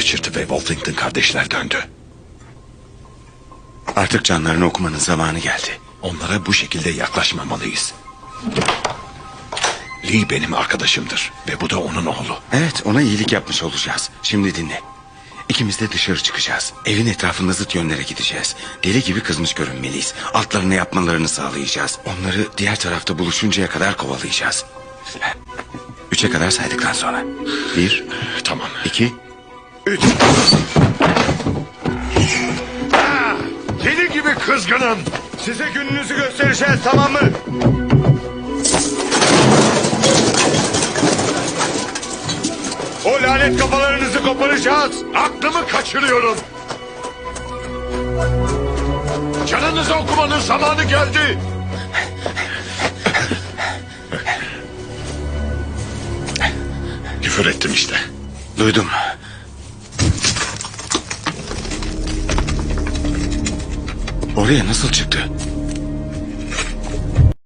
kaçırdı ve Wolfington kardeşler döndü. Artık canlarını okumanın zamanı geldi. Onlara bu şekilde yaklaşmamalıyız. Lee benim arkadaşımdır ve bu da onun oğlu. Evet, ona iyilik yapmış olacağız. Şimdi dinle. İkimiz de dışarı çıkacağız. Evin etrafında zıt yönlere gideceğiz. Deli gibi kızmış görünmeliyiz. Altlarını yapmalarını sağlayacağız. Onları diğer tarafta buluşuncaya kadar kovalayacağız. 3'e kadar saydıktan sonra. 1, Tamam. 2, 3. Deli gibi kızgınım. Size gününüzü göstereceğiz, tamam mı? O lanet kafalarınızı koparacağız. Aklımı kaçırıyorum. Canınızı okumanın zamanı geldi. Küfür ettim işte. Duydum. Oraya nasıl çıktı?